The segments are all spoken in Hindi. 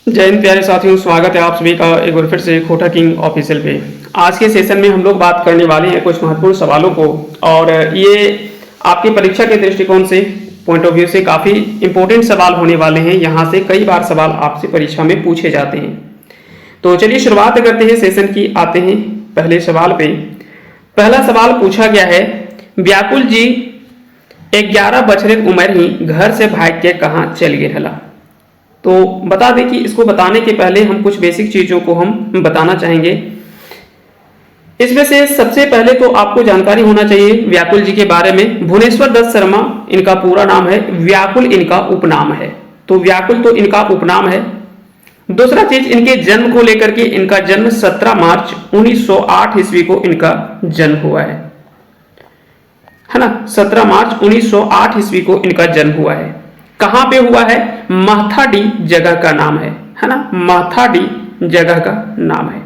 जय हिंद प्यारे साथियों, स्वागत है आप सभी का एक बार फिर से खोटा किंग ऑफिशियल पे। आज के सेशन में हम लोग बात करने वाले हैं कुछ महत्वपूर्ण सवालों को, और ये आपकी परीक्षा के दृष्टिकोण से पॉइंट ऑफ व्यू से काफ़ी इंपॉर्टेंट सवाल होने वाले हैं। यहाँ से कई बार सवाल आपसे परीक्षा में पूछे जाते हैं। तो चलिए शुरुआत करते हैं सेशन की। आते हैं पहले सवाल पे। पहला सवाल पूछा गया है, व्याकुल जी 11 बछर उम्र ही घर से भाग के कहाँ चल गए हला। तो बता दें कि इसको बताने के पहले हम कुछ बेसिक चीजों को हम बताना चाहेंगे। इसमें से सबसे पहले तो आपको जानकारी होना चाहिए व्याकुल जी के बारे में। भुवनेश्वर दत्त शर्मा इनका पूरा नाम है, व्याकुल इनका उपनाम है। तो व्याकुल तो इनका उपनाम है। दूसरा चीज, इनके जन्म को लेकर के, इनका जन्म 17 मार्च 1908 ईस्वी को इनका जन्म हुआ है ना। 17 मार्च 1908 ईस्वी को इनका जन्म हुआ है। कहां पे हुआ है? माथाडी जगह का नाम है ना। माथाडी जगह का नाम है।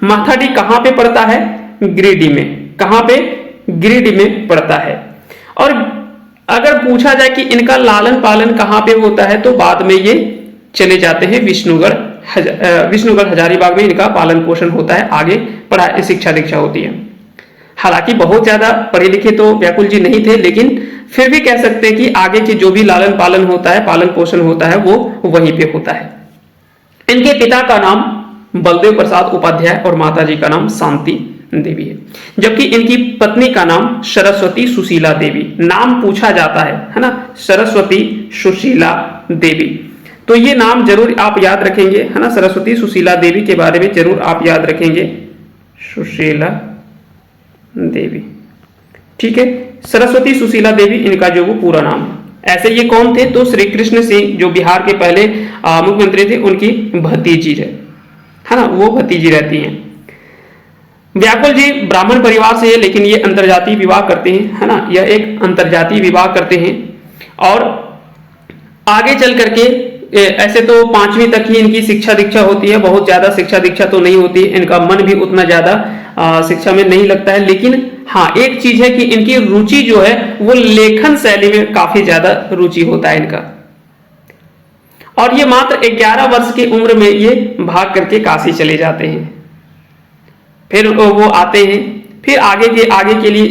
माथाडी कहां पे पड़ता है? गिरिडीह में। कहां पे? गिरिडीह में पड़ता है। और अगर पूछा जाए कि इनका लालन पालन कहां पे होता है, तो बाद में ये चले जाते हैं विष्णुगढ़ हजारीबाग में इनका पालन पोषण होता है। आगे पढ़ाई शिक्षा दीक्षा होती है। हालांकि बहुत ज्यादा पढ़े लिखे तो व्याकुल जी नहीं थे, लेकिन फिर भी कह सकते हैं कि आगे के जो भी लालन पालन होता है, पालन पोषण होता है, वो वहीं पे होता है। इनके पिता का नाम बलदेव प्रसाद उपाध्याय और माताजी का नाम शांति देवी है, जबकि इनकी पत्नी का नाम सरस्वती सुशीला देवी। नाम पूछा जाता है ना, सरस्वती सुशीला देवी। तो ये नाम जरूर आप याद रखेंगे है ना। सरस्वती सुशीला देवी के बारे में जरूर आप याद रखेंगे, सुशीला देवी। ठीक है, सरस्वती सुशीला देवी इनका जो वो पूरा नाम है। ऐसे ये कौन थे? तो श्री कृष्ण सिंह जो बिहार के पहले मुख्यमंत्री थे, उनकी भतीजी है ना, वो भतीजी रहती हैं। व्याकुल जी ब्राह्मण परिवार से है, लेकिन ये अंतरजातीय विवाह करते हैं है ना। यह एक अंतरजातीय विवाह करते हैं। और आगे चल करके ऐसे तो 5वीं तक ही इनकी शिक्षा दीक्षा होती है। बहुत ज्यादा शिक्षा दीक्षा तो नहीं होती, इनका मन भी उतना ज्यादा शिक्षा में नहीं लगता है। लेकिन हाँ, एक चीज है कि इनकी रुचि जो है वो लेखन शैली में काफी ज्यादा रुचि होता है इनका। और ये मात्र 11 वर्ष की उम्र में ये भाग करके काशी चले जाते हैं। फिर वो आते हैं, फिर आगे के लिए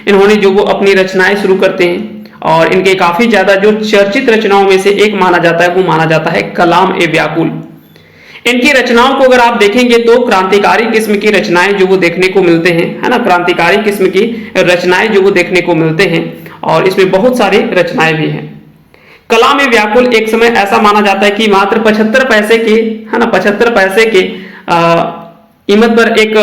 इन्होंने जो वो अपनी रचनाएं शुरू करते हैं। और इनके काफी ज्यादा जो चर्चित रचनाओं में से एक माना जाता है, वो माना जाता है कलाम ए व्याकुल। इनकी रचनाओं को अगर आप देखेंगे तो क्रांतिकारी किस्म की रचनाएं जो वो देखने को मिलते हैं है ना। क्रांतिकारी किस्म की रचनाएं जो वो देखने को मिलते हैं, और इसमें बहुत सारी रचनाएं भी हैं। कलाम ए व्याकुल एक समय ऐसा माना जाता है कि मात्र 75 पैसे के है ना, 75 पैसे के कीमत पर एक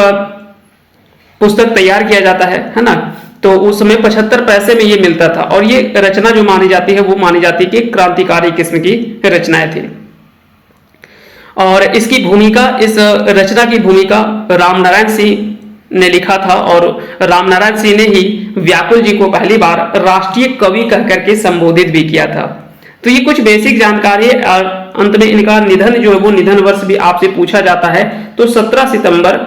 पुस्तक तैयार किया जाता है ना। तो उस समय 75 पैसे में ये मिलता था। और ये रचना जो मानी जाती है, वो मानी जाती है कि क्रांतिकारी किस्म की रचनाएं थी। और इसकी भूमिका, इस रचना की भूमिका रामनारायण सिंह ने लिखा था। और रामनारायण सिंह ने ही व्याकुल जी को पहली बार राष्ट्रीय कवि कह करके संबोधित भी किया था। तो ये कुछ बेसिक जानकारी है। और अंत में इनका निधन जो है, वो निधन वर्ष भी आपसे पूछा जाता है। तो 17 सितंबर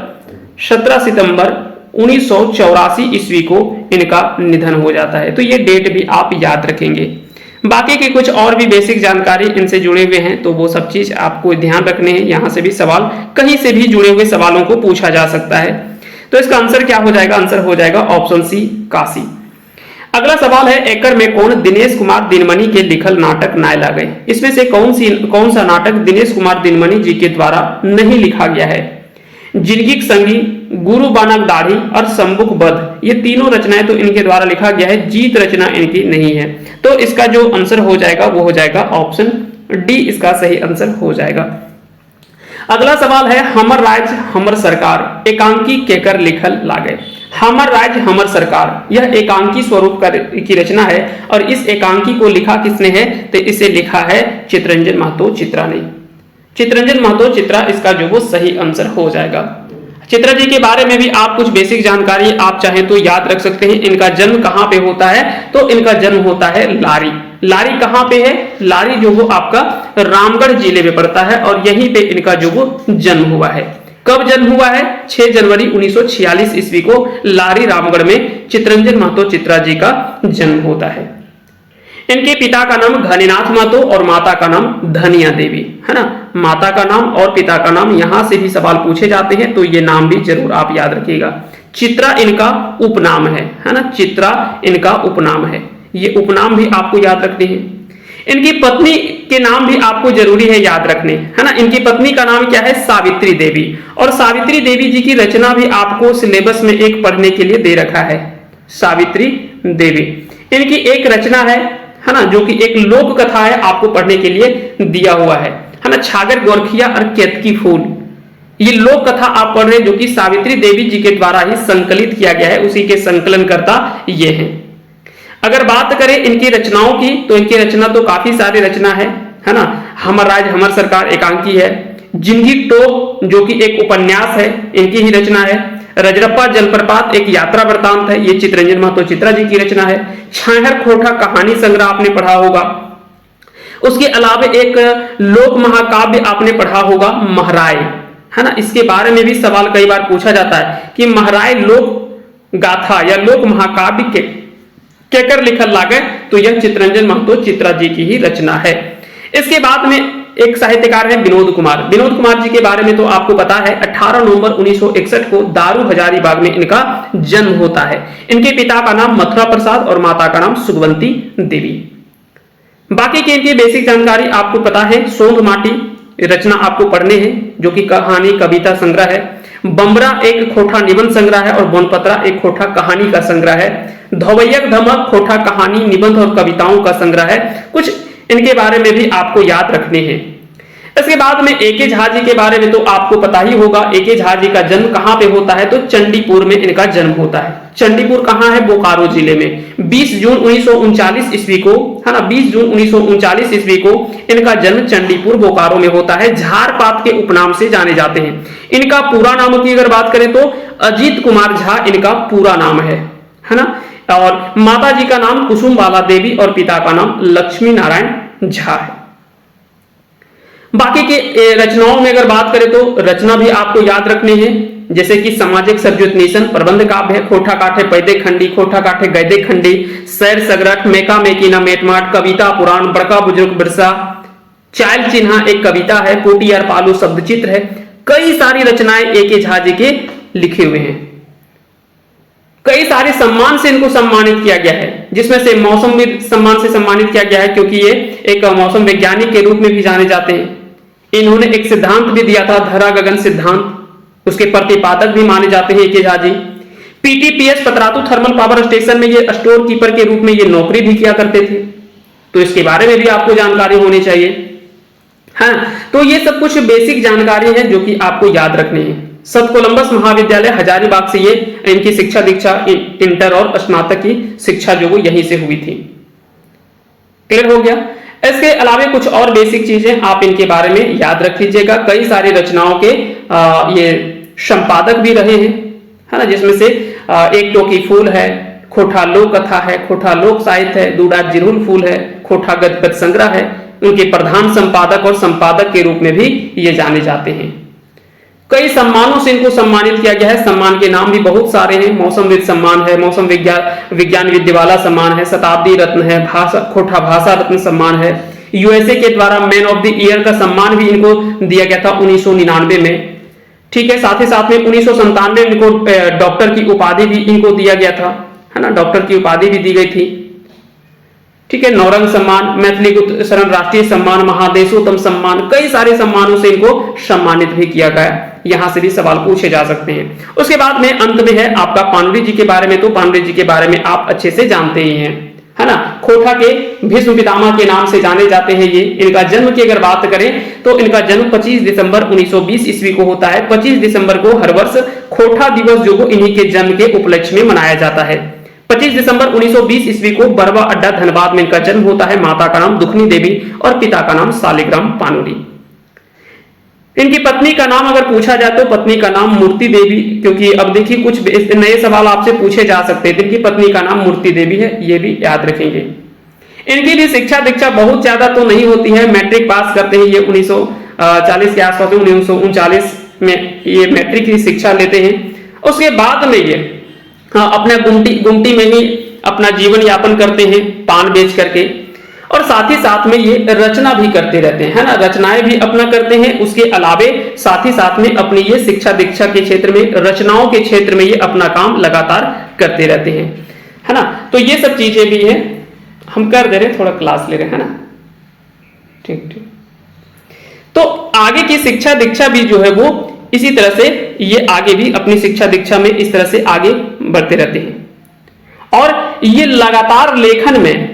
1984 ईस्वी को इनका निधन हो जाता है। तो ये डेट भी आप याद रखेंगे। बाकी की कुछ और भी बेसिक जानकारी इनसे जुड़े हुए हैं, तो वो सब चीज आपको ध्यान रखने हैं। यहां से भी सवाल, कहीं से भी जुड़े हुए सवालों को पूछा जा सकता है। तो इसका आंसर क्या हो जाएगा? आंसर हो जाएगा ऑप्शन सी, काशी। अगला सवाल है, एकड़ में कौन दिनेश कुमार दिनमणि के लिखल नाटक नाय ला गए। इसमें से कौन सा नाटक दिनेश कुमार दिनमणि जी के द्वारा नहीं लिखा गया है? जिंदगी संगी, गुरु बानक दाढ़ी और संबुक बध, ये तीनों रचनाएं तो इनके द्वारा लिखा गया है। जीत रचना इनकी नहीं है। तो इसका जो आंसर हो जाएगा वो हो जाएगा ऑप्शन डी, इसका सही आंसर हो जाएगा। अगला सवाल है, हमर राज्य हमर सरकार एकांकी केकर लिखल लागे। हमर राज्य हमर सरकार, यह एकांकी स्वरूप की रचना है। और इस एकांकी को लिखा किसने है? तो इसे लिखा है चितरंजन महतो चित्रा ने। चितरंजन महतो चित्रा इसका जो वो सही आंसर हो जाएगा। चित्रा जी के बारे में भी आप कुछ बेसिक जानकारी आप चाहें तो याद रख सकते हैं। इनका जन्म कहां पे होता है? तो इनका जन्म होता है लारी। लारी कहां पे है? लारी जो वो आपका रामगढ़ जिले में पड़ता है। और यहीं पे इनका जो वो जन्म हुआ है। कब जन्म हुआ है? 6 जनवरी 1946 ईस्वी को लारी रामगढ़ में चितरंजन महतो चित्रा जी का जन्म होता है। इनके पिता का नाम घनीनाथ महतो और माता का नाम धनिया देवी, है ना। माता का नाम और पिता का नाम यहां से भी सवाल पूछे जाते हैं, तो ये नाम भी जरूर आप याद रखिएगा। चित्रा इनका उपनाम है ना, चित्रा इनका उपनाम है। ये उपनाम भी आपको याद रखने हैं। इनकी पत्नी के नाम भी आपको जरूरी है याद रखने, है ना। इनकी पत्नी का नाम क्या है? सावित्री देवी। और सावित्री देवी जी की रचना भी आपको सिलेबस में एक पढ़ने के लिए दे रखा है, सावित्री देवी। इनकी एक रचना है ना, जो कि एक लोक कथा है, आपको पढ़ने के लिए दिया हुआ है ना। छागर गोरखिया और केतकी फूल, ये लोक कथा आप पढ़ रहे हैं, जो कि सावित्री देवी जी के द्वारा ही संकलित किया गया है, उसी के संकलनकर्ता ये हैं। अगर बात करें इनकी रचनाओं की, तो इनकी रचना तो काफी सारी रचना है ना। हमर राज हमर सरकार एकांकी है, जिंदगी टोक जो कि एक उपन्यास है, इनकी ही रचना है। रजरप्पा जलप्रपात एक यात्रा वृतांत है, ये चित्तरंजन महतो चित्रा जी की रचना है। छाहर खोटा कहानी संग्रह आपने पढ़ा होगा। उसके अलावा एक लोक महाकाव्य आपने पढ़ा होगा, महराय, है ना। इसके बारे में भी सवाल कई बार पूछा जाता है कि महराय लोक गाथा या लोक महाकाव्य के केकर लिखल लागे, तो यह चित्तरंजन महतो चित्रा जी की ही रचना है। इसके बाद में एक साहित्यकार है विनोद कुमार। विनोद कुमार जी के बारे में तो आपको पता है, 18 नवंबर 1961 को दारू हजारीबाग में इनका जन्म होता है। इनके पिता का नाम मथुरा प्रसाद और माता का नाम सुगवंती देवी। बाकी की इनकी बेसिक जानकारी आपको पता है। सोंध माटी रचना आपको पढ़ने हैं, जो कि कहानी कविता संग्रह है। बमरा एक खोठा निबंध संग्रह है और बोनपत्रा एक खोठा कहानी का संग्रह है। धोवैयक धमक खोठा कहानी निबंध और कविताओं का संग्रह है। कुछ इनके बारे में भी आपको याद रखने हैं। इसके बाद में ए के झा जी के बारे में तो आपको पता ही होगा। ए के झा जी का जन्म कहां पे होता है? तो चंडीपुर में इनका जन्म होता है। चंडीपुर कहां है? बोकारो जिले में। 20 जून 1939 ईस्वी को, है ना, 20 जून 1939 ईस्वी को इनका जन्म चंडीपुर बोकारो में होता है। झारपात के उपनाम से जाने जाते हैं। इनका पूरा नाम की अगर बात करें तो अजीत कुमार झा इनका पूरा नाम है ना। और माता जी का नाम कुसुम बाला देवी और पिता का नाम लक्ष्मी नारायण झा है। बाकी के रचनाओं में अगर बात करें तो रचना भी आपको याद रखने हैं, जैसे कि सामाजिक सर्वोत्नेशन, प्रबंध काव्य है, खोठा काठे पैदे खंडी, खोठा काठे गैदे खंडी, सैर सगरठ, मेका मेकीना मेटमाट, कविता पुराण, बड़का बुजुर्ग बिरसा, चायल चिन्हा एक कविता है, पोटियार पालू शब्द चित्र है। कई सारी रचनाएं ए के झा जी के लिखे हुए हैं। कई सारे सम्मान से इनको सम्मानित किया गया है, जिसमें से मौसम सम्मान से सम्मानित किया गया है, क्योंकि ये एक मौसम वैज्ञानिक के रूप में भी जाने जाते हैं। इन्होंने एक सिद्धांत भी दिया था, धरा गगन सिद्धांत, उसके प्रतिपादक भी माने जाते हैं के Jha ji. PTPS Patratu thermal power station में ये स्टोर कीपर के रूप में ये नौकरी भी किया करते थे, तो इसके बारे में भी आपको जानकारी होनी चाहिए। हाँ, तो ये सब कुछ बेसिक जानकारी है जो कि आपको याद रखनी है। सत कोलंबस महाविद्यालय हजारीबाग से ये इनकी शिक्षा दीक्षा इंटर और स्नातक की शिक्षा जो वो यहीं से हुई थी। क्लियर हो गया। इसके अलावा कुछ और बेसिक चीजें आप इनके बारे में याद रख लीजिएगा। कई सारी रचनाओं के ये संपादक भी रहे हैं, है ना, जिसमें से एक टोकी फूल है, खोठा लोक कथा है, खोठा लोक साहित्य है, दूडा जिरुल फूल है, खोठा गद्य संग्रह है। उनके प्रधान संपादक और संपादक के रूप में भी ये जाने जाते हैं। कई सम्मानों से इनको सम्मानित किया गया है। सम्मान के नाम भी बहुत सारे हैं। मौसमविद सम्मान है, मौसम विज्ञान विद्यावाला सम्मान है, शताब्दी रत्न है, खोठा भाषा रत्न सम्मान है। यूएसए के द्वारा मैन ऑफ द ईयर का सम्मान भी इनको दिया गया था 1999 में। ठीक है, साथ ही साथ में 1997 में इनको डॉक्टर की उपाधि भी इनको दिया गया था, है ना, डॉक्टर की उपाधि भी दी गई थी। ठीक है, नौरंग सम्मान, मैथिली शरण राष्ट्रीय सम्मान, महादेशोत्तम सम्मान, कई सारे सम्मानों से इनको सम्मानित भी किया गया। यहां से भी सवाल पूछे जा सकते हैं। उसके बाद में अंत में है आपका पांडुरी जी के बारे में। तो पांडुरी जी के बारे में आप अच्छे से जानते ही हैं, है ना। खोठा के भीष्म पितामह के नाम से जाने जाते हैं ये। इनका जन्म की अगर बात करें तो इनका जन्म 25 दिसंबर 1920 ईस्वी को होता है। 25 दिसंबर को हर वर्ष खोठा दिवस जो इन्हीं के जन्म के उपलक्ष्य में मनाया जाता है। 25 दिसंबर 1920 ईस्वी को बरवा अड्डा धनबाद में इनका जन्म होता है। माता का नाम दुखनी देवी और पिता का नाम शालिग्राम पानुरी। इनकी पत्नी का नाम अगर पूछा जाए तो पत्नी का नाम मूर्ति देवी, क्योंकि अब देखिए कुछ नए सवाल आपसे पूछे जा सकते हैं। इनकी पत्नी का नाम मूर्ति देवी है, ये भी याद रखेंगे। इनकी भी शिक्षा दीक्षा बहुत ज्यादा तो नहीं होती है। मैट्रिक पास करते हैं ये 1940 के आसपास, 1939 में ये मैट्रिक की शिक्षा लेते हैं। उसके बाद में ये अपना गुमटी में ही अपना जीवन यापन करते हैं, पान बेच करके। और साथ ही साथ में ये रचना भी करते रहते हैं, है ना, रचनाएं भी अपना करते हैं। उसके अलावे साथ ही साथ में अपनी ये शिक्षा दीक्षा के क्षेत्र में, रचनाओं के क्षेत्र में ये अपना काम लगातार करते रहते हैं, है ना। तो ये सब चीजें भी हैं, हम कर दे रहे हैं, थोड़ा क्लास ले रहे हैं, है ना, ठीक ठीक। तो आगे की शिक्षा दीक्षा भी जो है वो इसी तरह से ये आगे भी अपनी शिक्षा दीक्षा में इस तरह से आगे बढ़ते रहते हैं। और ये लगातार लेखन में,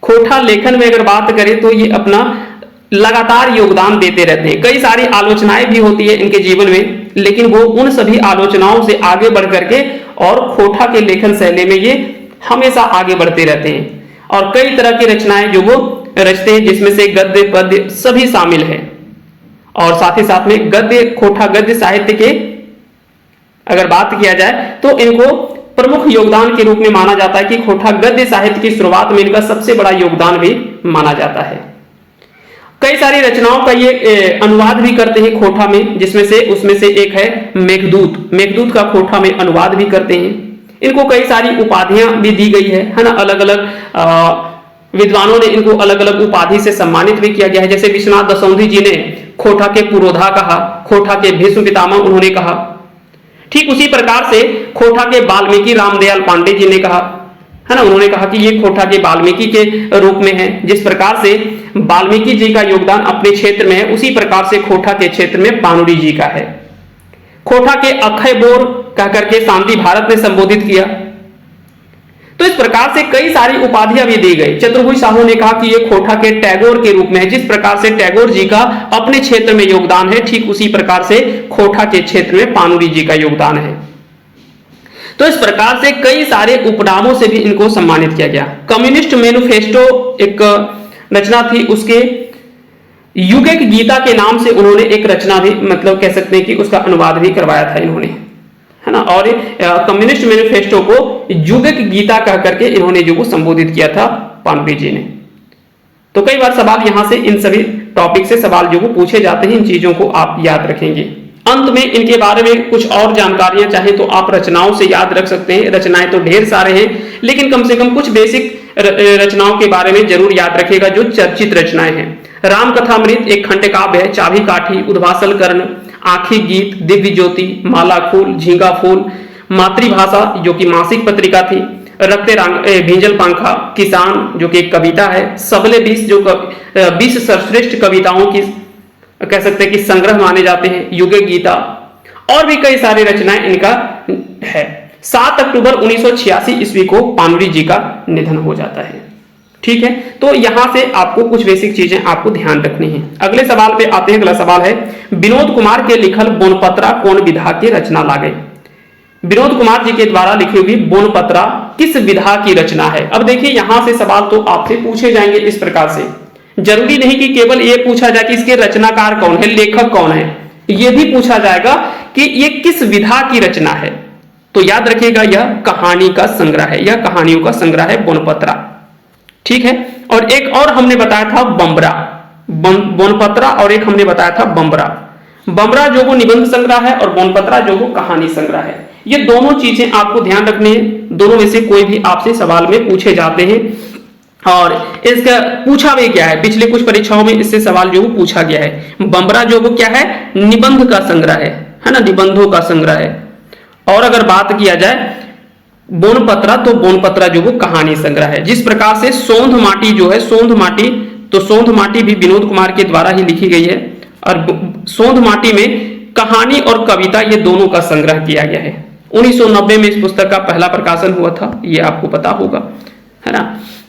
खोटा लेखन में अगर बात करें तो ये अपना लगातार योगदान देते रहते हैं। कई सारी आलोचनाएं भी होती है इनके जीवन में, लेकिन वो उन सभी आलोचनाओं से आगे बढ़ करके और खोटा के लेखन शैली में ये हमेशा आगे बढ़ते रहते हैं। और कई तरह की रचनाएं जो वो रचते हैं, जिसमें से गद्य पद्य सभी शामिल है। और साथ ही साथ में गद्य, खोटा गद्य साहित्य के अगर बात किया जाए तो इनको प्रमुख योगदान के रूप में माना जाता है कि खोटा गद्य साहित्य की शुरुआत में इनका सबसे बड़ा योगदान भी माना जाता है। कई सारी रचनाओं का ये अनुवाद भी करते हैं खोटा में, जिसमें से उसमें से एक है मेघदूत। मेघदूत का खोटा में अनुवाद भी करते हैं। इनको कई सारी उपाधियां भी दी गई है ना, अलग अलग विद्वानों ने इनको अलग अलग उपाधि से सम्मानित भी किया गया है। जैसे विश्वनाथ दसौंधी जी ने खोटा के पुरोधा कहा, खोटा के भीष्म पितामह उन्होंने कहा। ठीक उसी प्रकार से खोटा के वाल्मीकि रामदयाल पांडे जी ने कहा, है ना, उन्होंने कहा कि ये खोटा के वाल्मीकि के रूप में है। जिस प्रकार से वाल्मीकि जी का योगदान अपने क्षेत्र में है, उसी प्रकार से खोटा के क्षेत्र में पानुरी जी का है। खोटा के अक्षय बोर कहकर के शांति भारत ने संबोधित किया। तो इस प्रकार से कई सारी उपाधियां भी दी गई। चतुर्भुज साहू ने कहा कि ये खोटा के टैगोर के रूप में है। जिस प्रकार से टैगोर जी का अपने क्षेत्र में योगदान है, ठीक उसी प्रकार से खोटा के क्षेत्र में पानुरी जी का योगदान है। तो इस प्रकार से कई सारे उपनामों से भी इनको सम्मानित किया गया। कम्युनिस्ट मैनिफेस्टो एक रचना थी, उसके युगिक गीता के नाम से उन्होंने एक रचना भी, मतलब कह सकते हैं कि उसका अनुवाद भी करवाया था इन्होंने, है ना। और कम्युनिस्ट मैनिफेस्टो को युगिक गीता कह करके इन्होंने जो संबोधित किया था पानुरी जी ने। तो कई बार सवाल यहां से इन सभी टॉपिक से सवाल जो पूछे जाते हैं, इन चीजों को आप याद रखेंगे। अंत में इनके बारे में कुछ और जानकारियां चाहे तो आप रचनाओं से याद रख सकते हैं। रचनाएं तो ढेर सारे हैं, लेकिन कम से कम कुछ बेसिक रचनाओं के बारे में जरूर याद रखेगा जो चर्चित रचनाएं हैं। रामकथामृत एक खंड काव्य है, चाभी काठी, उद्भासल कर्ण, आखी गीत, दिव्य ज्योति, माला फूल, झींगा फूल, मातृभाषा जो कि मासिक पत्रिका थी, रक्ते भींजल पंखा, किसान जो कि एक कविता है, सबले 20 जो 20 सर्वश्रेष्ठ कविताओं की कह सकते हैं कि संग्रह माने जाते हैं, युगिक गीता, और भी कई सारी रचनाएं इनका है। 7 अक्टूबर 1986 ईस्वी को पानुरी जी का निधन हो जाता है। ठीक है, तो यहां से आपको कुछ बेसिक चीजें आपको ध्यान रखनी है। अगले सवाल पे आते हैं। अगला सवाल है, विनोद कुमार के लिखल बोनपत्रा कौन विधा की रचना लागे। विनोद कुमार जी के द्वारा लिखी हुई बोनपत्रा किस विधा की रचना है। अब देखिए यहां से सवाल तो आपसे पूछे जाएंगे इस प्रकार से। जरूरी नहीं कि केवल ये पूछा जाए कि इसके रचनाकार कौन है, लेखक कौन है, यह भी पूछा जाएगा कि ये किस विधा की रचना है। तो याद रखिएगा यह कहानी का संग्रह है, यह कहानियों का संग्रह है बोनपत्रा। ठीक है, और एक और हमने बताया था बम्बरा, बोनपत्रा, और एक हमने बताया था बम्बरा। बम्बरा जो वो निबंध संग्रह है और बोनपत्रा जो वो कहानी संग्रह है। ये दोनों चीजें आपको ध्यान रखनी है, दोनों में से कोई भी आपसे सवाल में पूछे जाते हैं। और इसका पूछा भी क्या है, पिछले कुछ परीक्षाओं में इससे सवाल जो पूछा गया है। बम्बरा जो वो क्या है, निबंध का संग्रह है ना, निबंधों का संग्रह है। और अगर बात किया जाए बोनपत्रा, तो बोनपत्रा जो वो कहानी संग्रह है। जिस प्रकार से सोंध माटी जो है, सोंध माटी, तो सोंध माटी भी विनोद कुमार के द्वारा ही लिखी गई है। और सोंध माटी में कहानी और कविता ये दोनों का संग्रह किया गया है। 1990 में इस पुस्तक का पहला प्रकाशन हुआ था, ये आपको पता होगा, है ना।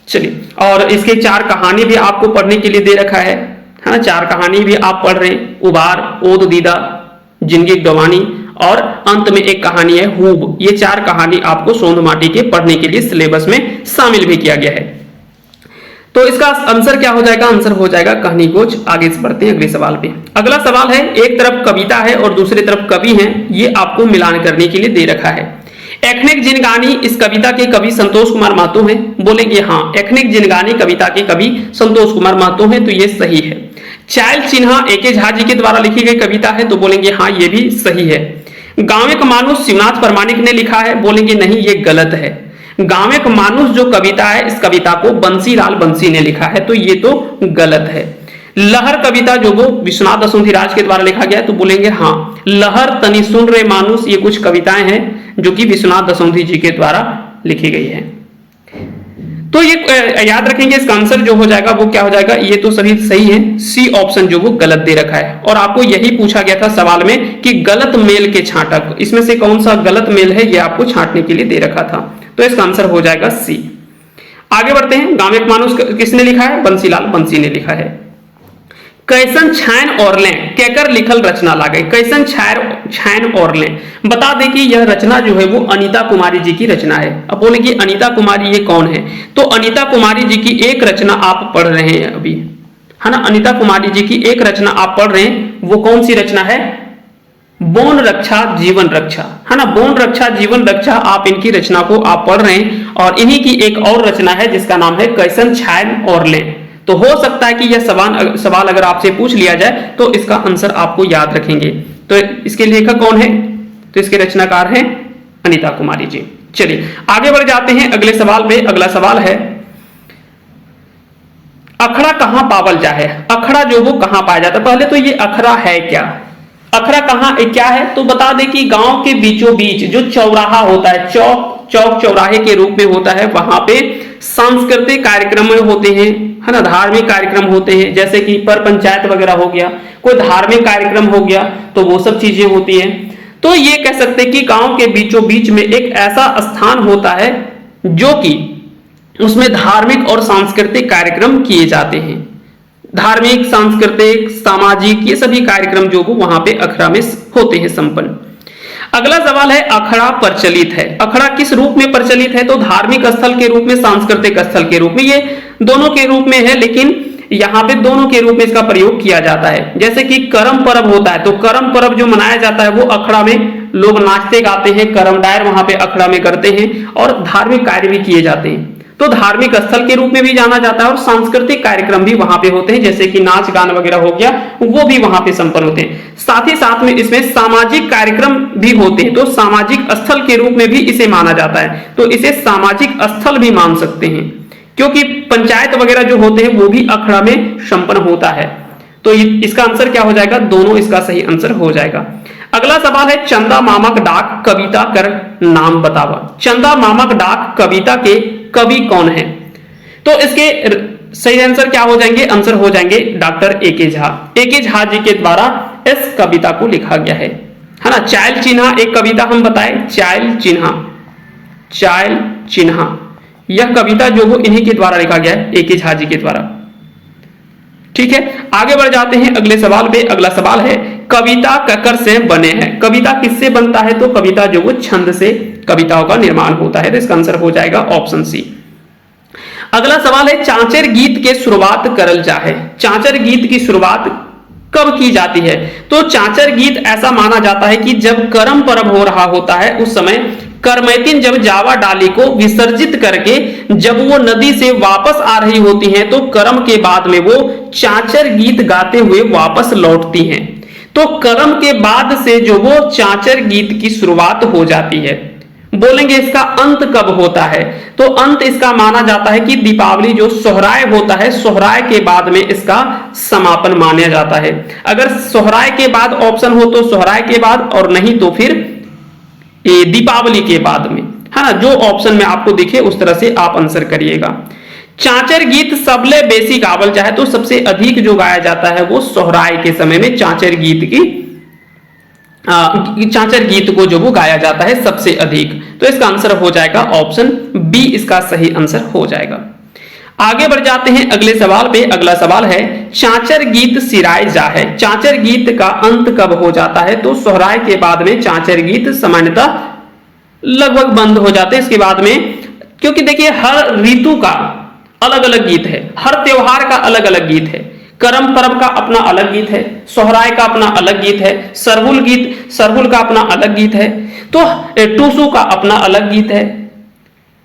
चलिए, और इसके 4 कहानी भी आपको पढ़ने के लिए दे रखा है ना। 4 कहानी भी आप पढ़ रहे हैं, उबार, ओद दीदा, जिंदगी गवानी, और अंत में एक कहानी है हूब। ये 4 कहानी आपको सोंध माटी के पढ़ने के लिए सिलेबस में शामिल भी किया गया है। तो इसका आंसर क्या हो जाएगा, आंसर हो जाएगा कहानी कोच। आगे से बढ़ते हैं अगले सवाल पे। अगला सवाल है, एक तरफ कविता है और दूसरी तरफ कवि हैं, ये आपको मिलान करने के लिए दे रखा है। एखनिक जिनगानी इस कविता के कवि संतोष कुमार महतो हैं। बोलेंगे हाँ, एखनिक जिनगानी कविता के कवि संतोष कुमार महतो हैं, तो ये सही है। चायल चिन्हा ए.के. झा जी के द्वारा लिखी गई कविता है, तो बोलेंगे हाँ ये भी सही है। गांव का मानुष शिवनाथ परमाणिक ने लिखा है, बोलेंगे नहीं ये गलत है। गांवेक मानुष जो कविता है, इस कविता को बंसीलाल बंसी ने लिखा है, तो ये तो गलत है। लहर कविता जो वो विश्वनाथ दसोंधिराज के द्वारा लिखा गया है, तो बोलेंगे हाँ, लहर तनी सुन रे मानुष, ये कुछ कविताएं हैं जो कि विश्वनाथ दसोंधी जी के द्वारा लिखी गई है। तो ये याद रखेंगे, इसका आंसर जो हो जाएगा वो क्या हो जाएगा, ये तो सभी सही है, सी ऑप्शन जो वो गलत दे रखा है। और आपको यही पूछा गया था सवाल में कि गलत मेल के छांटक, इसमें से कौन सा गलत मेल है, ये आपको छांटने के लिए दे रखा था, तो इसका आंसर हो जाएगा सी। आगे बढ़ते हैं, गांवेक मानुष किसने लिखा है, बंसीलाल बंसी ने लिखा है। कैसन छान ओरले केकर लिखल रचना लागे, कैसन छान ओरले, बता दें कि यह रचना जो है वो अनीता कुमारी जी की रचना है। अब बोलेंगे अनीता कुमारी ये कौन है, तो अनीता कुमारी जी की एक रचना आप पढ़ रहे हैं अभी, है ना, अनीता कुमारी जी की एक रचना आप पढ़ रहे हैं, वो कौन सी रचना है, बौन रक्षा जीवन रक्षा, है ना, बौन रक्षा जीवन रक्षा, आप इनकी रचना को आप पढ़ रहे हैं। और इन्हीं की एक और रचना है जिसका नाम है कैसन छान ओरले। तो हो सकता है कि यह सवाल अगर आपसे पूछ लिया जाए तो इसका आंसर आपको याद रखेंगे। तो इसके लेखक कौन है, तो इसके रचनाकार हैं अनीता कुमारी जी। चलिए आगे बढ़ जाते हैं अगले सवाल पे। अगला सवाल है, अखड़ा कहां पावल जाए, अखड़ा जो वो कहां पाया जाता है। पहले तो ये अखड़ा है क्या, अखड़ा कहां क्या है, तो बता दें कि गांव के बीचों बीच जो चौराहा होता है, चौक चौराहे के रूप में होता है, वहां पे सांस्कृतिक कार्यक्रम होते हैं, है ना, धार्मिक कार्यक्रम होते हैं, जैसे कि पर पंचायत वगैरह हो गया, कोई धार्मिक कार्यक्रम हो गया, तो वो सब चीजें होती हैं। तो ये कह सकते हैं कि गांव के बीचों बीच में एक ऐसा स्थान होता है जो कि उसमें धार्मिक और सांस्कृतिक कार्यक्रम किए जाते हैं। धार्मिक, सांस्कृतिक, सामाजिक, ये सभी कार्यक्रम जो वो वहां पे अखड़ा में होते हैं संपन्न। अगला सवाल है, अखड़ा प्रचलित है, अखड़ा किस रूप में प्रचलित है, तो धार्मिक स्थल के रूप में, सांस्कृतिक स्थल के रूप में, ये दोनों के रूप में है, लेकिन यहाँ पे दोनों के रूप में इसका प्रयोग किया जाता है। जैसे कि करम पर्व होता है, तो करम पर्व जो मनाया जाता है वो अखड़ा में लोग नाचते गाते हैं, करम डायर वहां पे अखड़ा में करते हैं और धार्मिक कार्य भी किए जाते हैं। तो धार्मिक स्थल के रूप में भी जाना जाता है और सांस्कृतिक कार्यक्रम भी वहां पे होते हैं, जैसे कि नाच गान वगैरह हो गया, वो भी वहां पे संपन्न होते हैं। साथ ही साथ में इसमें सामाजिक कार्यक्रम भी होते हैं, तो सामाजिक स्थल के रूप में भी इसे माना जाता है, तो इसे सामाजिक स्थल भी मान सकते हैं, क्योंकि पंचायत वगैरह जो होते हैं वो भी अखड़ा में संपन्न होता है। तो इसका आंसर क्या हो जाएगा, दोनों इसका सही आंसर हो जाएगा। अगला सवाल है, चंदा मामक डाक कविता कर नाम बतावा, चंदा मामक डाक कविता के कवि कौन है, तो इसके सही आंसर क्या हो जाएंगे, आंसर हो जाएंगे doctor A K. Jha. A K. Jha ji के द्वारा इस कविता को लिखा गया है ना। चायल चिन्हा एक कविता हम बताए, चायल चिन्हा, यह कविता जो वो इन्हीं के द्वारा लिखा गया है, ए.के. झा जी के द्वारा। ठीक है, आगे बढ़ जाते हैं अगले सवाल पे। अगला सवाल है, कविता ककर से बने हैं, कविता किससे बनता है, तो कविता जो वो छंद से कविताओं का निर्माण होता है, तो इसका आंसर हो जाएगा ऑप्शन सी। अगला सवाल है, चांचर गीत के शुरुआत करल जाए, चांचर गीत की शुरुआत कब की जाती है, तो चांचर गीत ऐसा माना जाता है कि जब करम पर्व हो रहा होता है उस समय करमैतिन जब जावा डाली को विसर्जित करके जब वो नदी से वापस आ रही होती हैं, तो करम के बाद में वो चांचर गीत गाते हुए वापस लौटती हैं। तो करम के बाद से जो वो चांचर गीत की शुरुआत हो जाती है। बोलेंगे इसका अंत कब होता है, तो अंत इसका माना जाता है कि दीपावली जो सोहराय होता है, सोहराय के बाद में इसका समापन माना जाता है। अगर सोहराय के बाद ऑप्शन हो तो सोहराय के बाद, और नहीं तो फिर दीपावली के बाद में, है ना, जो ऑप्शन में आपको दिखे उस तरह से आप आंसर करिएगा। चांचर गीत सबले बेसिक गावल जाए, तो सबसे अधिक जो गाया जाता है वो सोहराय के समय में चांचर गीत को जो वो गाया जाता है सबसे अधिक, तो इसका आंसर हो जाएगा ऑप्शन बी, इसका सही आंसर हो जाएगा। आगे बढ़ जाते हैं अगले सवाल पे। अगला सवाल है, चांचर गीत सिराय जा है, चांचर गीत का अंत कब हो जाता है, तो सोहराय के बाद में चांचर गीत सामान्यतः लगभग बंद हो जाते हैं। इसके बाद में, क्योंकि देखिए हर ऋतु का अलग अलग गीत है, हर त्योहार का अलग अलग गीत है, करम पर्व का अपना अलग गीत है, सोहराय का अपना अलग गीत है, सरहुल का अपना अलग गीत है, तो टूसू का अपना अलग गीत है।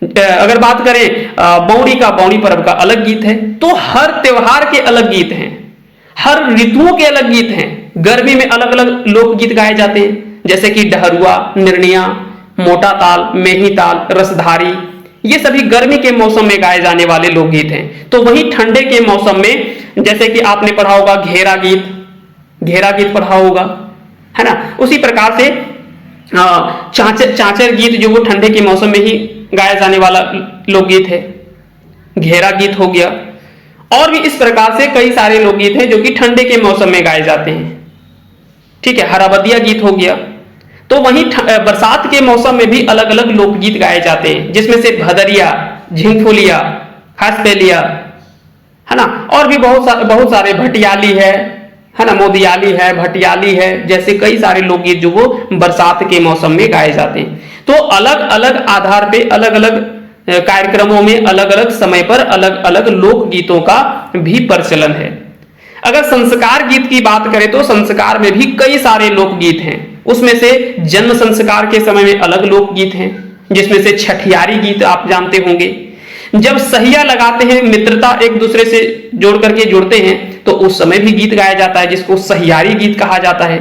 अगर बात करें बौड़ी का, बौड़ी पर्व का अलग गीत है। तो हर त्योहार के अलग गीत हैं, हर ऋतुओं के अलग गीत हैं। गर्मी में अलग अलग लोकगीत गाए जाते हैं, जैसे कि डहरुआ, निर्णिया, मोटा ताल, मेही ताल, रसधारी, ये सभी गर्मी के मौसम में गाए जाने वाले लोकगीत हैं। तो वहीं ठंडे के मौसम में जैसे कि आपने पढ़ा होगा घेरा गीत पढ़ा होगा, है ना। उसी प्रकार से चांचर गीत जो वो ठंडे के मौसम में ही गाया जाने वाला लोकगीत है, घेरा गीत हो गया। और भी इस प्रकार से कई सारे लोकगीत हैं जो कि ठंडे के मौसम में गाए जाते हैं, ठीक है। हराबदिया गीत हो गया। तो वहीं बरसात के मौसम में भी अलग अलग लोकगीत गाए जाते हैं, जिसमें से भदरिया, झिंगफुलिया, हंसपेलिया, है ना। और भी बहुत सारे भटियाली है ना, मोदियाली है, भटियाली है, जैसे कई सारे लोकगीत जो वो बरसात के मौसम में गाए जाते हैं। तो अलग अलग आधार पे अलग अलग कार्यक्रमों में अलग अलग समय पर अलग अलग लोकगीतों का भी प्रचलन है। अगर संस्कार गीत की बात करें तो संस्कार में भी कई सारे लोकगीत हैं। उसमें से जन्म संस्कार के समय में अलग लोकगीत हैं, जिसमें से छठियारी गीत आप जानते होंगे। जब सहिया लगाते हैं, मित्रता एक दूसरे से जोड़ करके जुड़ते हैं, तो उस समय भी गीत गाया जाता है, जिसको सहियारी गीत कहा जाता है।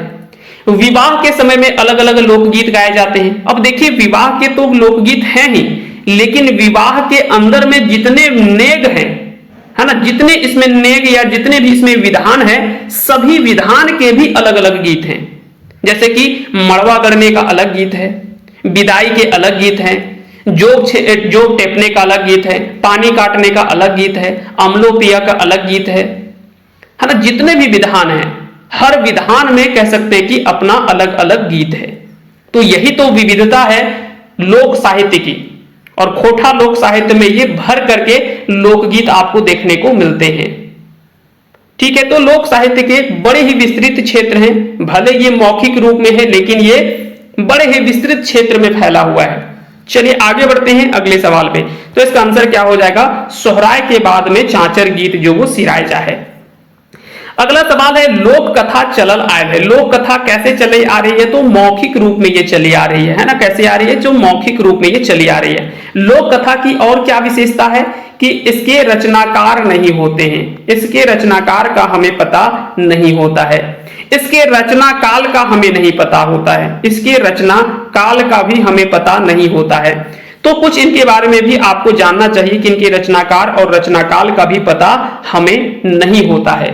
विवाह के समय में अलग अलग लोकगीत गाए जाते हैं। अब देखिए, विवाह के तो लोकगीत हैं ही, लेकिन विवाह के अंदर में जितने नेग हैं, है ना, जितने इसमें नेग या जितने भी इसमें विधान है, सभी विधान के भी अलग अलग गीत हैं। जैसे कि मड़वा गढ़ने का अलग गीत है, विदाई के अलग गीत हैं, जोग टेपने का अलग गीत है, पानी काटने का अलग गीत है, अमलो पिया का अलग गीत है ना। जितने भी विधान हैं, हर विधान में कह सकते हैं कि अपना अलग अलग गीत है। तो यही तो विविधता है लोक साहित्य की। और खोटा लोक साहित्य में ये भर करके लोकगीत आपको देखने को मिलते हैं, ठीक है। तो लोक साहित्य के बड़े ही विस्तृत क्षेत्र हैं, भले ये मौखिक रूप में है, लेकिन ये बड़े ही विस्तृत क्षेत्र में फैला हुआ है। चलिए आगे बढ़ते हैं अगले सवाल पे। तो इसका आंसर क्या हो जाएगा? सोहराय के बाद में चांचर गीत जो वो सिरायजा है। अगला सवाल है, लोक कथा चलल आयल है। लोक कथा कैसे चली आ रही है? तो मौखिक रूप में ये चली आ रही है ना। कैसे आ रही है? जो मौखिक रूप में ये चली आ रही है। लोक कथा की और क्या विशेषता है कि इसके रचनाकार नहीं होते हैं। इसके रचनाकार का हमें पता नहीं होता है। इसके रचना काल का हमें नहीं पता होता है। इसके रचना काल का भी हमें पता नहीं होता है। तो कुछ इनके बारे में भी आपको जानना चाहिए कि इनके रचनाकार और रचनाकाल का भी पता हमें नहीं होता है।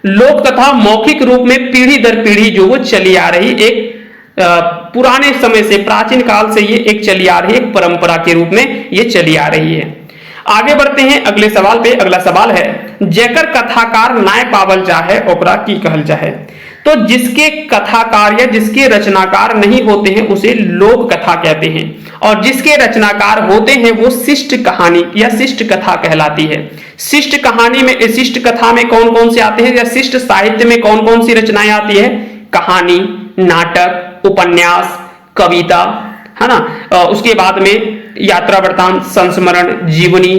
लोक कथा मौखिक रूप में पीढ़ी दर पीढ़ी जो वो चली आ रही एक पुराने समय से, प्राचीन काल से ये एक चली आ रही एक परंपरा के रूप में ये चली आ रही है। आगे बढ़ते हैं अगले सवाल पे। अगला सवाल है, जेकर कथाकार नाय पावल चाहे ओकरा की कहल चाहे। तो जिसके कथाकार या जिसके रचनाकार नहीं होते हैं उसे लोक कथा कहते हैं, और जिसके रचनाकार होते हैं वो शिष्ट कहानी या शिष्ट कथा कहलाती है। शिष्ट कहानी में, शिष्ट कथा में कौन कौन से आते हैं, या शिष्ट साहित्य में कौन कौन सी रचनाएं आती है? कहानी, नाटक, उपन्यास, कविता, है ना। उसके बाद में यात्रा वृत्तांत, संस्मरण, जीवनी।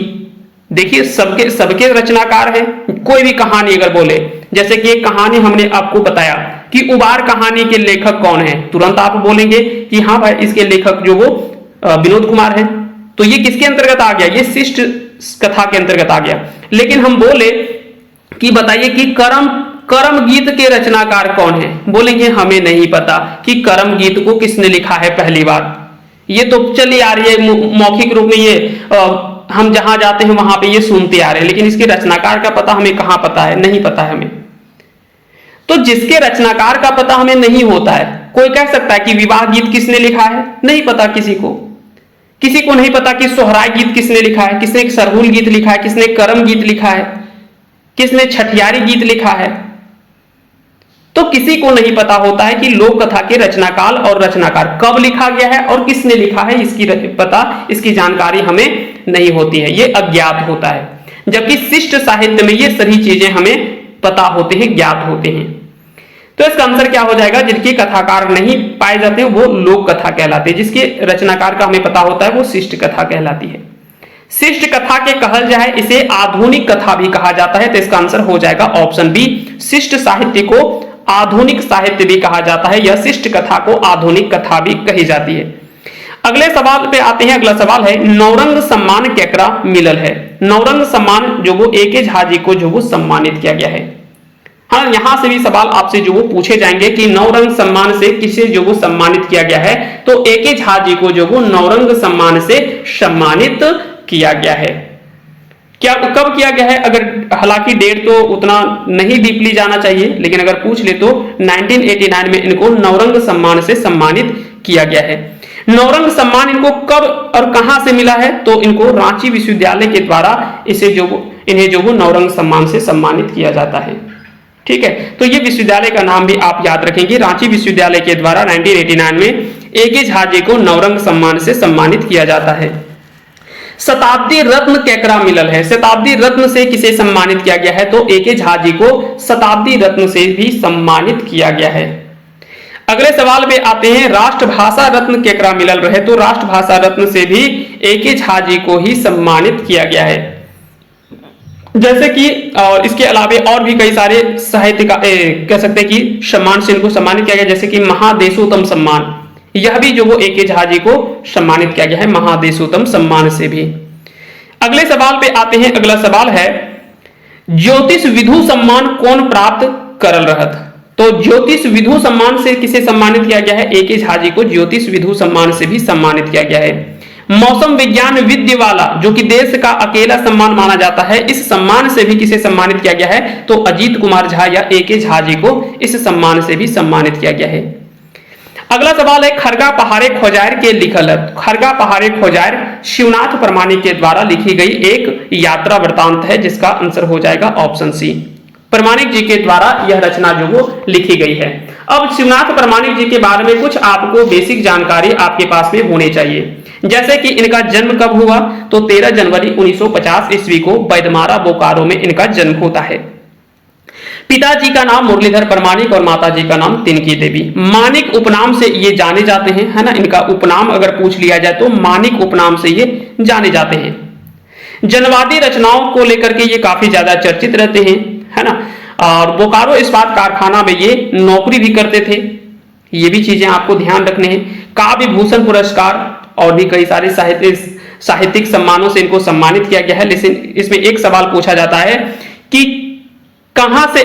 देखिए सबके रचनाकार है। कोई भी कहानी अगर बोले, जैसे कि एक कहानी हमने आपको बताया कि उबार कहानी के लेखक कौन है, तुरंत आप बोलेंगे कि हाँ भाई इसके लेखक जो वो विनोद कुमार है। तो ये किसके अंतर्गत आ गया? ये शिष्ट कथा के अंतर्गत आ गया। लेकिन हम बोले कि बताइए कि करम गीत के रचनाकार कौन है, बोलेंगे हमें नहीं पता कि करम गीत को किसने लिखा है पहली बार। ये तो चली आ रही है मौखिक रूप में, ये हम जहां जाते हैं वहां पे ये सुनते आ रहे हैं, लेकिन इसके रचनाकार का पता हमें कहां पता है? नहीं पता है हमें। तो जिसके रचनाकार का पता हमें नहीं होता है, कोई कह सकता है कि विवाह गीत किसने लिखा है? नहीं पता किसी को नहीं पता कि सोहराय गीत किसने लिखा है, किसने सरहुल गीत लिखा है, किसने करम गीत लिखा है, किसने छठियारी गीत लिखा है। तो किसी को नहीं पता होता है कि लोक कथा के रचनाकाल और रचनाकार कब लिखा गया है और किसने लिखा है, इसकी जानकारी हमें नहीं होती है, ये अज्ञात होता है। जबकि शिष्ट साहित्य में ये सभी चीजें हमें पता होते हैं, ज्ञात होते हैं। तो इसका आंसर क्या हो जाएगा? जिनके कथाकार नहीं पाए जाते वो लोक कथा कहलाते हैं, जिसके रचनाकार का हमें पता होता है वो शिष्ट कथा कहलाती है। शिष्ट कथा के कहल जाए इसे आधुनिक कथा भी कहा जाता है। तो इसका आंसर हो जाएगा ऑप्शन बी, शिष्ट साहित्य को आधुनिक साहित्य भी कहा जाता है, यह शिष्ट कथा को आधुनिक कथा भी कही जाती है। अगले सवाल पे आते हैं। अगला सवाल है, नौरंग सम्मान केकरा मिलल है। नौरंग सम्मान जो वो ए के झा जी को जो वो सम्मानित किया गया है। हाँ, यहां से भी सवाल आपसे जो वो पूछे जाएंगे कि नौरंग सम्मान से किसे जो वो सम्मानित किया गया है, तो ए.के. झा जी को जो वो नौरंग सम्मान से सम्मानित किया गया है। क्या कब किया गया है, अगर हालांकि डेट तो उतना नहीं डीपली जाना चाहिए, लेकिन अगर पूछ ले तो 1989 में इनको नौरंग सम्मान से सम्मानित किया गया है। नौरंग सम्मान इनको कब और कहां से मिला है, तो इनको रांची विश्वविद्यालय के द्वारा इन्हें जो वो नौरंग सम्मान से सम्मानित किया जाता है। ठीक है, तो ये विश्वविद्यालय का नाम भी आप याद रखेंगे। रांची विश्वविद्यालय के द्वारा 1989 में ए.के. झा जी को नौरंग सम्मान से सम्मानित किया जाता है। शताब्दी रत्न केकरा मिलल है, शताब्दी रत्न से किसे सम्मानित किया गया है, तो ए.के. झा जी को शताब्दी रत्न से भी सम्मानित किया गया है। अगले सवाल पे आते हैं, राष्ट्रभाषा रत्न केकरा मिलल रहे, तो राष्ट्रभाषा रत्न से भी ए.के. झा जी को ही सम्मानित किया गया है। जैसे कि और इसके अलावे और भी कई सारे साहित्य का कह सकते हैं कि सम्मान से इनको सम्मानित किया गया, जैसे कि महादेशोत्तम सम्मान, यह भी जो वो ए.के. झा जी को सम्मानित किया गया है महादेशोत्तम सम्मान से भी। अगले सवाल पे आते हैं, अगला सवाल है, ज्योतिष विधु सम्मान कौन प्राप्त करल रहत, तो ज्योतिष विधु सम्मान से किसे सम्मानित किया गया है, ए.के. झा जी को ज्योतिष विधु सम्मान से भी सम्मानित किया गया है। मौसम विज्ञान विद्य वाला जो कि देश का अकेला सम्मान माना जाता है, इस सम्मान से भी किसे सम्मानित किया गया है, तो अजीत कुमार झा या ए.के. झा जी को इस सम्मान से भी सम्मानित किया गया है। अगला सवाल है, खरगा पहाड़े खोजायर के लिखल है, खरगा पहाड़े खोजायर शिवनाथ परमाणिक के द्वारा लिखी गई एक यात्रा वृतांत है, जिसका आंसर हो जाएगा ऑप्शन सी। परमाणिक जी के द्वारा यह रचना जो वो लिखी गई है। अब शिवनाथ परमाणिक जी के बारे में कुछ आपको बेसिक जानकारी आपके पास में होनी चाहिए, जैसे कि इनका जन्म कब हुआ, तो 13 जनवरी 1950 ईस्वी को बैदमारा बोकारो में इनका जन्म होता है। पिताजी का नाम मुरलीधर परमाणिक और माताजी का नाम तिनकी देवी। मानिक उपनाम से ये जाने जाते हैं, है ना, इनका उपनाम अगर पूछ लिया जाए तो मानिक उपनाम से ये जाने जाते हैं। जनवादी रचनाओं को लेकर के ये काफी ज्यादा चर्चित रहते हैं, है ना, और बोकारो इस्पात कारखाना में ये नौकरी भी करते थे। ये भी चीजें आपको ध्यान रखने हैं। काव्य भूषण पुरस्कार और भी कई सारे साहित्यिक सम्मानों से इनको सम्मानित किया गया है। लेकिन इसमें एक सवाल पूछा जाता है कि कहां से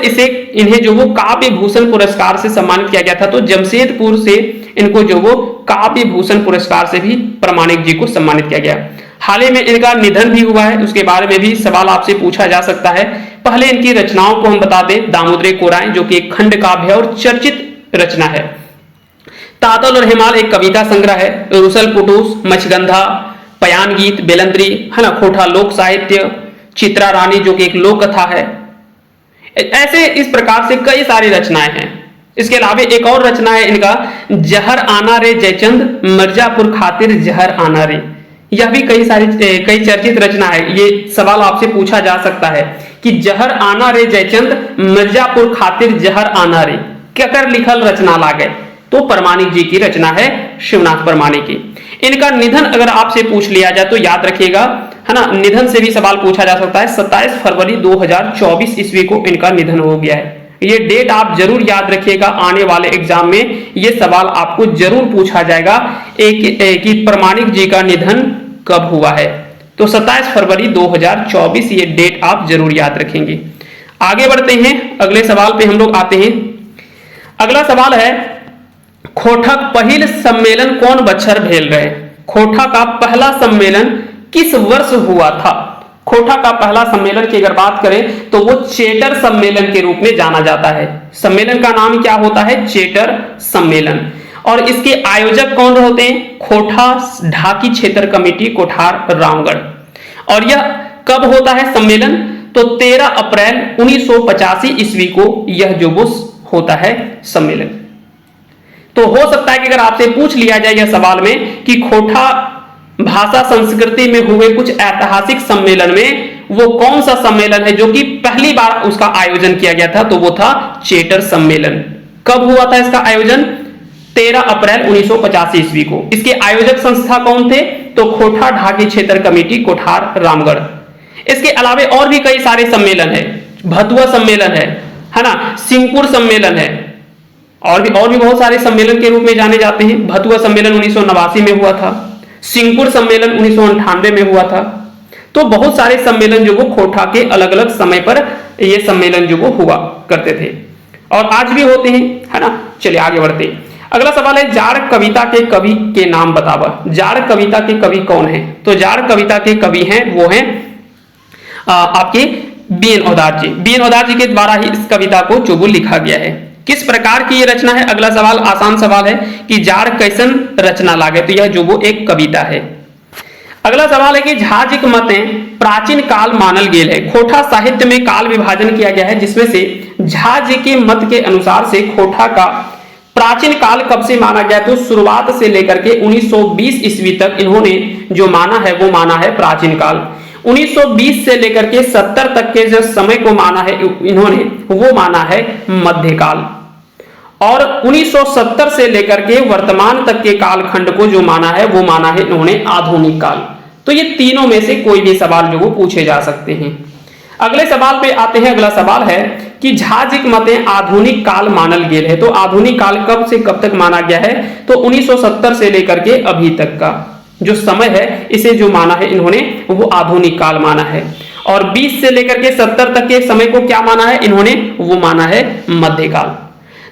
इन्हें जो वो काव्य भूषण पुरस्कार से सम्मानित किया गया था, तो जमशेदपुर से इनको जो वो काव्य भूषण पुरस्कार से भी प्रामाणिक जी को सम्मानित किया गया। हाल ही में इनका निधन भी हुआ है, उसके बारे में भी सवाल आपसे पूछा जा सकता है। पहले इनकी रचनाओं को हम बता दें, दामोदरी कोराएं जो कि एक खंड काव्य और चर्चित रचना है। तातल और हिमाल एक कविता संग्रह है। रुसल पुटूस, मछगंधा, पयान गीत, बेलंद्री, है ना, खोटा लोक साहित्य, चित्रा रानी जो कि एक लोक कथा है। ऐसे इस प्रकार से कई सारी रचनाएं हैं। इसके अलावा एक और रचना है इनका, जहर आना रे जयचंद, मिर्जापुर खातिर जहर आना रे। यह भी कई चर्चित रचना है। ये सवाल आपसे पूछा जा सकता है कि जहर आना रे जयचंद, मिर्जापुर खातिर जहर आना रे केकर लिखल रचना लागे, तो परमाणिक जी की रचना है, शिवनाथ परमाणिक की। इनका निधन अगर आपसे पूछ लिया जाए तो याद रखिएगा, है ना, निधन से भी सवाल पूछा जा सकता है। 27 फरवरी 2024 ईस्वी को इनका निधन हो गया है। ये डेट आप जरूर याद रखिएगा, आने वाले एग्जाम में ये सवाल आपको जरूर पूछा जाएगा कि परमाणिक जी का निधन कब हुआ है, तो 27 फरवरी 2024 ये डेट आप जरूर याद रखेंगे। आगे बढ़ते हैं, अगले सवाल पे हम लोग आते हैं। अगला सवाल है, खोठक पहिल सम्मेलन कौन बच्चर भेल रहे, खोठा का पहला सम्मेलन किस वर्ष हुआ था। खोठा का पहला सम्मेलन की अगर बात करें तो वो चेटर सम्मेलन के रूप में जाना जाता है। सम्मेलन का नाम क्या होता है, चेटर सम्मेलन। और इसके आयोजक कौन होते हैं, खोठा ढाकी क्षेत्र कमेटी कोठार रामगढ़। और यह कब होता है सम्मेलन, तो 13 अप्रैल 1985 ईस्वी को यह जो वो होता है सम्मेलन। तो हो सकता है कि अगर आपसे पूछ लिया जाए यह सवाल में कि खोठा भाषा संस्कृति में हुए कुछ ऐतिहासिक सम्मेलन में वो कौन सा सम्मेलन है जो कि पहली बार उसका आयोजन किया गया था, तो वो था चेटर सम्मेलन। कब हुआ था इसका आयोजन, 13 अप्रैल 1985 ईस्वी को। इसके आयोजक संस्था कौन थे, तो खोठा ढाकी क्षेत्र कमेटी कोठार रामगढ़। इसके अलावा और भी कई सारे सम्मेलन है, भतुआ सम्मेलन है ना, सिंहपुर सम्मेलन है, और भी बहुत सारे सम्मेलन के रूप में जाने जाते हैं। भतुआ सम्मेलन 1989 में हुआ था, सिंहपुर सम्मेलन 1998 में हुआ था। तो बहुत सारे सम्मेलन जो वो खोठा के अलग अलग समय पर ये सम्मेलन जो वो हुआ करते थे और आज भी होते हैं, है ना। चलिए आगे बढ़ते हैं। अगला सवाल है, जाड़ कविता के कवि के नाम बतावा। जाड़ कविता के कवि कौन है? तो जाड़ कविता के कवि हैं वो हैं आपके बीएन ओदार जी। बीएन ओदार जी के द्वारा ही इस कविता को जो वो लिखा गया है। किस प्रकार की ये रचना है? अगला सवाल आसान सवाल है कि जाड़ कैसन रचना लागे, तो यह जो वो एक कविता है। अगला सवाल है कि झाजिक मतें प्राचीन काल मानल गेल है। खोटा साहित्य में काल विभाजन किया गया है, जिसमें से झाजी के मत के अनुसार से खोटा का प्राचीन काल कब से माना गया? तो शुरुआत से लेकर के 1920 ईस्वी तक इन्होंने जो माना है वो माना है प्राचीन काल। 1920 से लेकर के 70 तक के जो समय को माना है इन्होंने वो माना है मध्यकाल। और 1970 से लेकर के वर्तमान तक के कालखंड को जो माना है वो माना है इन्होंने आधुनिक काल। तो ये तीनों में से कोई भी सवाल जो वो पूछे जा सकते हैं। अगले सवाल पे आते हैं। अगला सवाल है कि झाजिक मतें आधुनिक काल मानल गेल है। तो आधुनिक काल कब से कब तक माना गया है? तो 1970 से लेकर के अभी तक का जो समय है इसे जो माना है इन्होंने वो आधुनिक काल माना है। और 20 से लेकर के 70 तक के समय को क्या माना है इन्होंने? वो माना है मध्यकाल।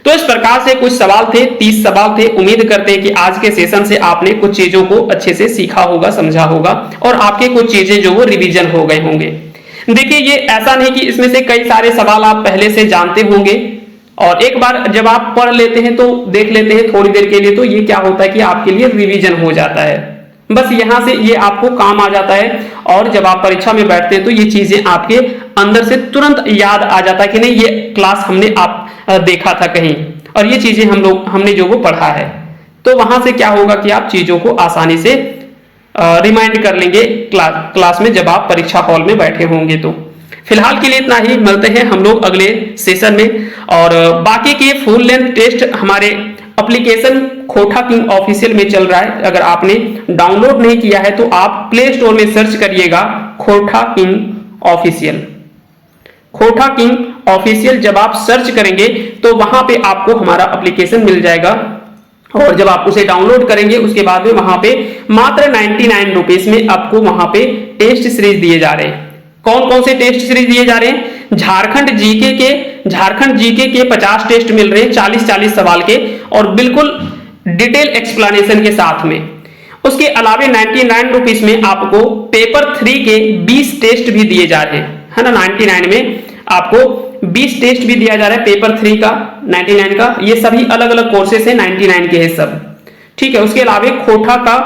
तो इस प्रकार से कुछ सवाल थे, 30 सवाल थे। उम्मीद करते हैं कि आज के सेशन से आपने कुछ चीजों को अच्छे से सीखा होगा, समझा होगा और आपके कुछ चीजें जो वो रिवीजन हो गए होंगे। देखिए ये ऐसा नहीं कि इसमें से कई सारे सवाल आप पहले से जानते होंगे और एक बार जब आप पढ़ लेते हैं तो देख लेते हैं थोड़ी देर के लिए, तो ये क्या होता है कि आपके लिए रिवीजन हो जाता है। बस यहां से ये आपको काम आ जाता है और जब आप परीक्षा में बैठते हैं तो ये चीजें आपके अंदर से तुरंत याद आ जाता है कि नहीं ये क्लास हमने आप देखा था कहीं और ये चीजें हमने जो वो पढ़ा है। तो वहां से क्या होगा कि आप चीजों को आसानी से रिमाइंड कर लेंगे क्लास में जब आप परीक्षा हॉल में बैठे होंगे। तो फिलहाल के लिए इतना ही, मिलते हैं हम लोग अगले सेशन में। और बाकी के फुल लेंथ टेस्ट हमारे एप्लीकेशन खोटा किंग ऑफिशियल में चल रहा है। अगर आपने डाउनलोड नहीं किया है तो आप प्ले स्टोर में सर्च करिएगा खोटा किंग ऑफिशियल। खोटा किंग ऑफिशियल जब आप सर्च करेंगे तो वहां पे आपको हमारा एप्लीकेशन मिल जाएगा और जब आप उसे डाउनलोड करेंगे उसके बाद में वहां पे मात्र 99 रुपीस में आपको वहां पे टेस्ट सीरीज दिए जा रहे हैं। कौन कौन से टेस्ट सीरीज दिए जा रहे हैं? झारखंड जीके के 50 टेस्ट मिल रहे हैं, 40 सवाल के और बिल्कुल डिटेल एक्सप्लेनेशन के साथ में। उसके अलावे 99 रुपीस में आपको पेपर 3 के 20 टेस्ट भी दिए जा रहे हैं, है ना। 99 में आपको 20 टेस्ट भी दिया जा रहा है पेपर 3 का, 99 का। ये सभी अलग अलग कोर्सेस हैं, 99 के हैं सब, ठीक है। उसके अलावा खोटा का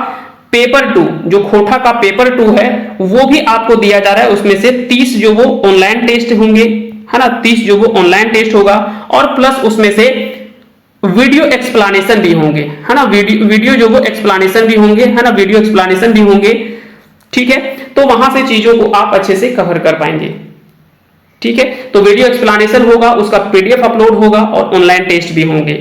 पेपर 2, जो खोटा का पेपर 2 है वो भी आपको दिया जा रहा है। उसमें से 30 जो वो ऑनलाइन टेस्ट होंगे, है ना, 30 जो वो ऑनलाइन टेस्ट होगा और प्लस उसमें से वीडियो एक्सप्लेनेशन भी होंगे, है ना। वीडियो जो वो एक्सप्लेनेशन भी होंगे, है ना, वीडियो एक्सप्लेनेशन भी होंगे, ठीक है। तो वहां से चीजों को आप अच्छे से कवर कर पाएंगे, ठीक है। तो वीडियो एक्सप्लेनेशन होगा, उसका पीडीएफ अपलोड होगा और ऑनलाइन टेस्ट भी होंगे।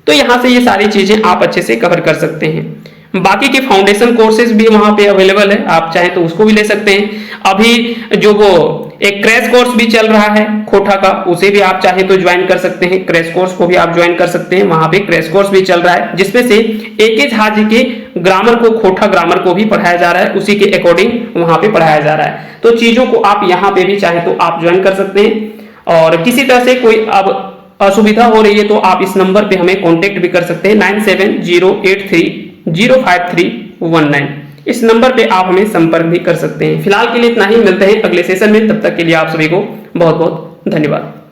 तो यहां से ये सारी चीजें आप अच्छे से कवर कर सकते हैं। बाकी के फाउंडेशन कोर्सेज भी वहां पे अवेलेबल है, आप चाहे तो उसको भी ले सकते हैं। अभी जो वो एक क्रैश कोर्स भी चल रहा है खोटा का, उसे भी आप चाहे तो ज्वाइन कर सकते हैं। क्रैश कोर्स को भी आप ज्वाइन कर सकते हैं, वहां पे क्रैश कोर्स भी चल रहा है जिसमें से AK झा जी के ग्रामर को, खोटा ग्रामर को भी पढ़ाया जा रहा है, उसी के अकॉर्डिंग वहां पे पढ़ाया जा रहा है। तो चीजों को आप यहाँ पे भी चाहे तो आप ज्वाइन कर सकते हैं। और किसी तरह से कोई अब असुविधा हो रही है तो आप इस नंबर पे हमें कांटेक्ट भी कर सकते हैं, 9708305319। इस नंबर पे आप हमें संपर्क भी कर सकते हैं। फिलहाल के लिए इतना ही, मिलते हैं अगले सेशन में। तब तक के लिए आप सभी को बहुत बहुत धन्यवाद।